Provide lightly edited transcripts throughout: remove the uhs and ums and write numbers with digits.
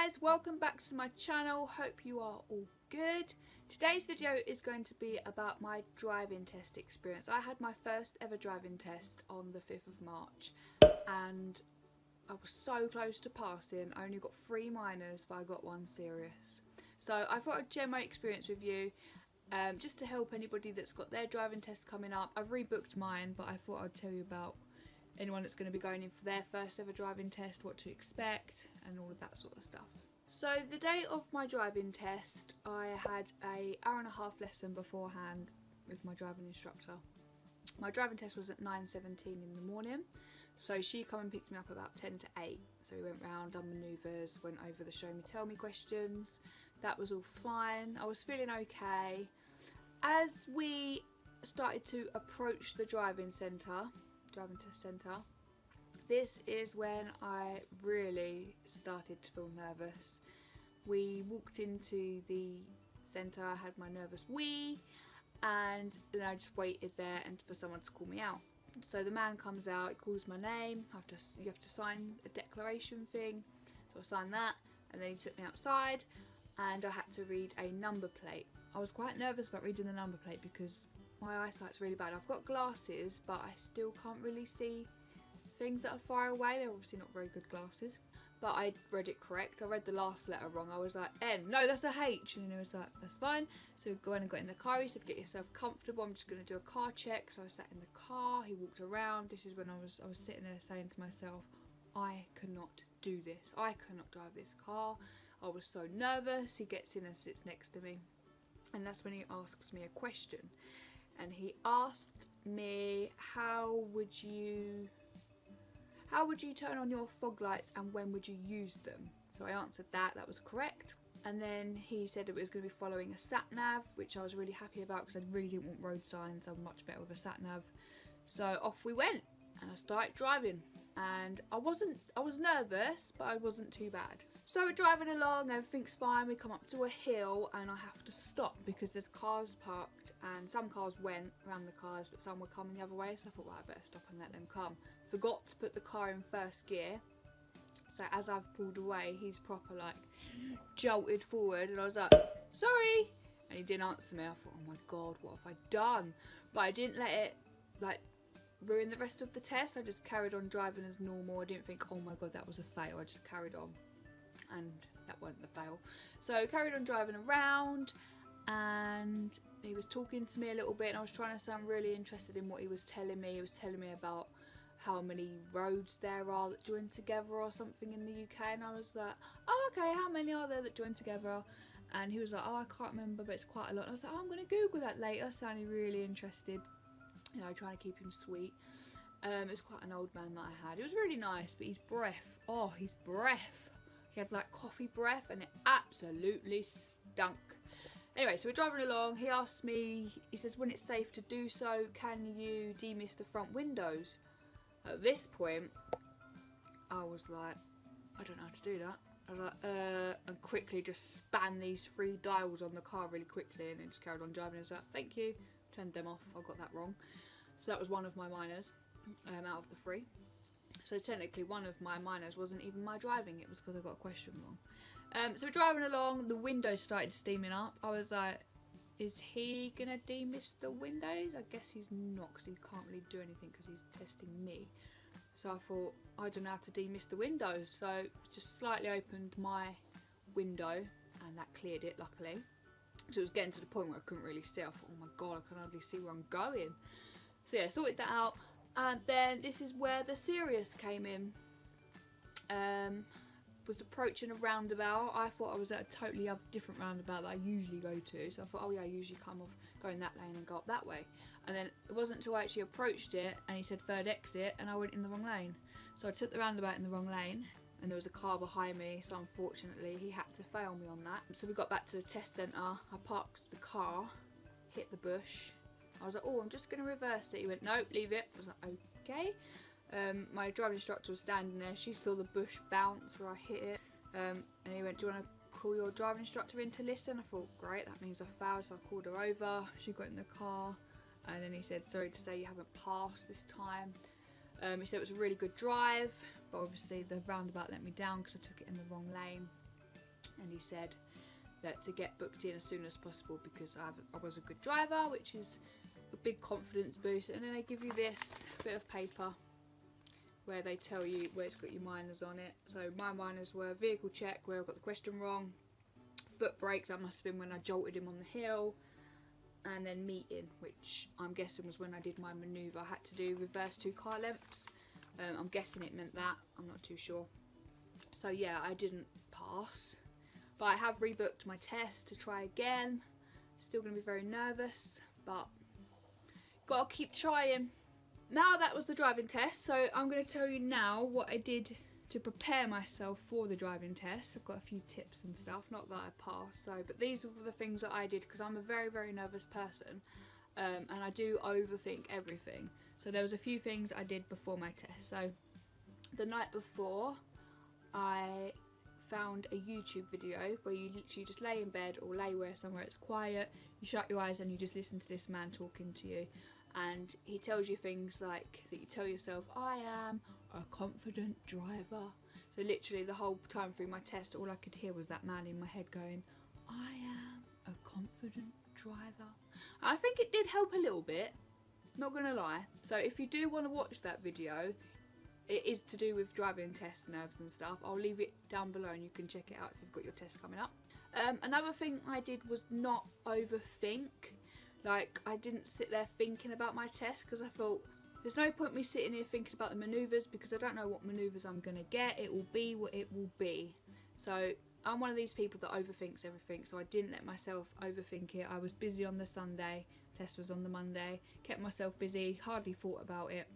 guys, welcome back to my channel. Hope you are all good. Today's video is going to be about my driving test experience. I had my first ever driving test on the 5th of March and I was so close to passing. I only got 3 minors, but I got 1 serious. So I thought I'd share my experience with you just to help anybody that's got their driving test coming up. I've rebooked mine, but I thought I'd tell you about anyone that's going to be going in for their first ever driving test, what to expect and all of that sort of stuff. So the day of my driving test, I had an hour-and-a-half lesson beforehand with my driving instructor. My driving test was at 9:17 in the morning, so she come and picked me up about 10 to 8. So we went round, done manoeuvres, went over the show me tell me questions. That was all fine. I was feeling okay. As we started to approach the driving test centre, this is when I really started to feel nervous. We walked into the centre, I had my nervous wee, and then I just waited there and for someone to call me out. So the man comes out, he calls my name, you have to sign a declaration thing, so I signed that, and then he took me outside and I had to read a number plate. I was quite nervous about reading the number plate because my eyesight's really bad. I've got glasses, but I still can't really see things that are far away. They're obviously not very good glasses, but I read it correct. I read the last letter wrong. I was like, N, no, that's a H, and he was like, that's fine. So we went and got in the car. He said, get yourself comfortable, I'm just going to do a car check. So I sat in the car, he walked around. This is when I was sitting there saying to myself, I cannot do this, I cannot drive this car. I was so nervous. He gets in and sits next to me, and that's when he asks me a question. And he asked me, how would you turn on your fog lights and when would you use them? So I answered that was correct. And then he said it was going to be following a sat nav, which I was really happy about because I really didn't want road signs. I'm much better with a sat nav. So off we went and I started driving, and I was nervous, but I wasn't too bad. So we're driving along, everything's fine. We come up to a hill and I have to stop because there's cars parked, and some cars went around the cars but some were coming the other way, so I thought, well, I better stop and let them come. Forgot to put the car in first gear, so as I've pulled away, he's proper like jolted forward, and I was like, sorry, and he didn't answer me. I thought, oh my god, what have I done? But I didn't let it like ruin the rest of the test. I just carried on driving as normal. I didn't think, oh my god, that was a fail. I just carried on, and that wasn't the fail. So carried on driving around, and he was talking to me a little bit, and I was trying to sound really interested in what he was telling me. He was telling me about how many roads there are that join together or something in the UK, and I was like, oh okay, how many are there that join together? And he was like, oh, I can't remember, but it's quite a lot. And I was like, oh, I'm going to Google that later. Sounding really interested, you know, trying to keep him sweet. It was quite an old man that I had. It was really nice, but his breath, oh, his breath. He had like coffee breath and it absolutely stunk. Anyway, so we're driving along. He asked me, he says, when it's safe to do so, can you demist the front windows? At this point, I was like, I don't know how to do that. I was like, and quickly just span these 3 dials on the car really quickly, and then just carried on driving. I was like, thank you. Turned them off. I got that wrong. So that was one of my minors out of the 3. So technically one of my minors wasn't even my driving, it was because I got a question wrong. So we're driving along, the windows started steaming up. I was like, is he gonna demist the windows? I guess he's not, because he can't really do anything because he's testing me. So I thought, I don't know how to demist the windows, so just slightly opened my window and that cleared it, luckily. So it was getting to the point where I couldn't really see. I thought, oh my god, I can hardly see where I'm going. So yeah, sorted that out. And then this is where the serious came in. Was approaching a roundabout. I thought I was at a totally different roundabout that I usually go to. So I thought, oh yeah, I usually come off, go in that lane and go up that way. And then it wasn't until I actually approached it and he said third exit and I went in the wrong lane. So I took the roundabout in the wrong lane and there was a car behind me. So unfortunately he had to fail me on that. So we got back to the test centre. I parked the car, hit the bush. I was like, oh, I'm just going to reverse it. He went, no, leave it. I was like, okay. My driving instructor was standing there. She saw the bush bounce where I hit it. And he went, do you want to call your driving instructor in to listen? I thought, great, that means I failed. So I called her over. She got in the car. And then he said, sorry to say you haven't passed this time. He said it was a really good drive. But obviously the roundabout let me down because I took it in the wrong lane. and he said that to get booked in as soon as possible because I was a good driver, which is a big confidence boost. And then they give you this bit of paper where they tell you where it's got your minors on it. So my minors were vehicle check, where I got the question wrong, foot brake, that must have been when I jolted him on the hill, and then meeting, which I'm guessing was when I did my manoeuvre. I had to do reverse 2 car lengths. I'm guessing it meant that, I'm not too sure. So yeah, I didn't pass, but I have rebooked my test to try again. Still going to be very nervous, but gotta keep trying. Now that was the driving test, so I'm going to tell you now what I did to prepare myself for the driving test. I've got a few tips and stuff, not that I passed, but these were the things that I did because I'm a very, very nervous person, and I do overthink everything. So there was a few things I did before my test. So the night before, I found a YouTube video where you literally just lay in bed or lay somewhere it's quiet, you shut your eyes and you just listen to this man talking to you. And he tells you things like that you tell yourself, I am a confident driver. So literally the whole time through my test, all I could hear was that man in my head going, I am a confident driver. I think it did help a little bit, not gonna lie. So if you do want to watch that video, it is to do with driving test nerves and stuff. I'll leave it down below and you can check it out if you've got your test coming up. Another thing I did was not overthink. Like, I didn't sit there thinking about my test because I thought there's no point me sitting here thinking about the manoeuvres because I don't know what manoeuvres I'm going to get. It will be what it will be. So I'm one of these people that overthinks everything, so I didn't let myself overthink it. I was busy on the Sunday, test was on the Monday, kept myself busy, hardly thought about it,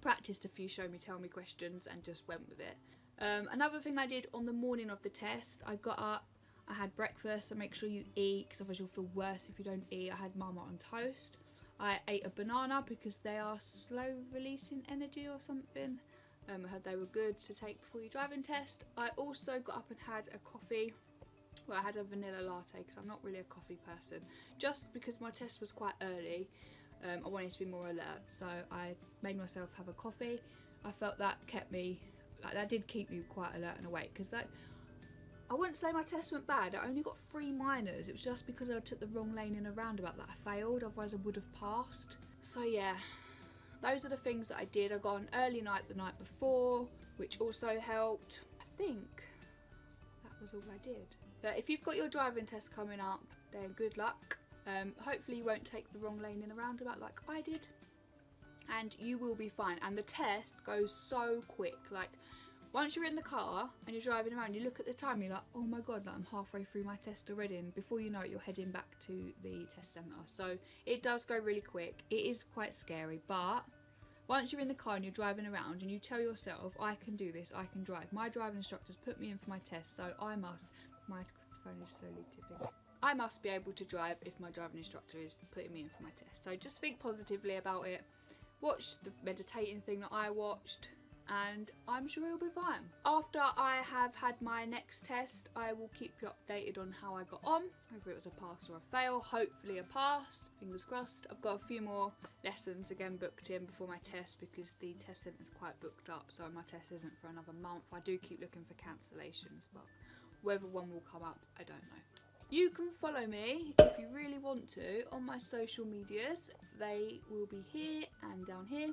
practiced a few show me tell me questions and just went with it. Another thing I did on the morning of the test, I got up, I had breakfast, so make sure you eat because otherwise you'll feel worse if you don't eat. I had Marmite on toast. I ate a banana because they are slow releasing energy or something. I heard they were good to take before your driving test. I also got up and had a coffee. Well, I had a vanilla latte because I'm not really a coffee person. Just because my test was quite early, I wanted to be more alert. So I made myself have a coffee. I felt that kept me, like that did keep me quite alert and awake because that, I wouldn't say my test went bad. I only got 3 minors. It was just because I took the wrong lane in a roundabout that I failed. Otherwise I would have passed. So yeah, those are the things that I did. I got an early night the night before, which also helped. I think that was all I did. But if you've got your driving test coming up, then good luck. Hopefully you won't take the wrong lane in a roundabout like I did. And you will be fine. And the test goes so quick. Like, once you're in the car and you're driving around, you look at the time, you're like, oh my god, like I'm halfway through my test already, and before you know it, you're heading back to the test centre. So it does go really quick. It is quite scary, but once you're in the car and you're driving around and you tell yourself, I can do this, I can drive. My driving instructors put me in for my test, so I must, my phone is slowly tipping. I must be able to drive if my driving instructor is putting me in for my test. So just think positively about it. Watch the meditating thing that I watched, and I'm sure you'll be fine. After I have had my next test, I will keep you updated on how I got on, whether it was a pass or a fail. Hopefully a pass, fingers crossed. I've got a few more lessons again booked in before my test because the test centre is quite booked up, so my test isn't for another month. I do keep looking for cancellations, but whether one will come up, I don't know. You can follow me if you really want to on my social medias. They will be here and down here.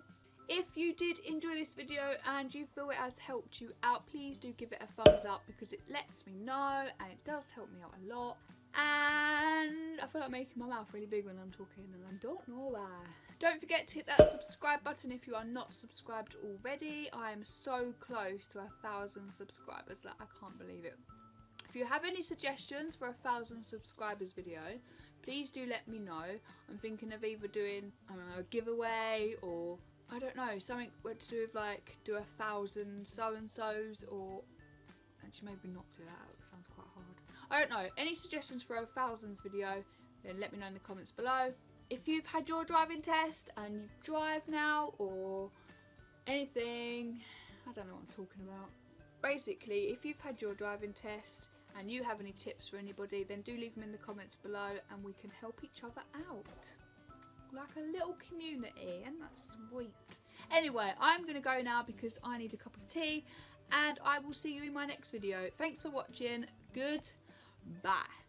If you did enjoy this video and you feel it has helped you out, please do give it a thumbs up because it lets me know and it does help me out a lot. And I feel like making my mouth really big when I'm talking and I don't know why. Don't forget to hit that subscribe button if you are not subscribed already. I am so close to 1,000 subscribers that I can't believe it. If you have any suggestions for 1,000 subscribers video, please do let me know. I'm thinking of either doing, I don't know, a giveaway or I don't know, something to do with like do 1,000 so-and-sos, or actually maybe not do that, it sounds quite hard. I don't know, any suggestions for a 1,000s video, then let me know in the comments below. If you've had your driving test and you drive now or anything, I don't know what I'm talking about. Basically, if you've had your driving test and you have any tips for anybody, then do leave them in the comments below and we can help each other out. Like a little community, and that's sweet. Anyway, I'm gonna go now because I need a cup of tea and I will see you in my next video. Thanks for watching. Goodbye.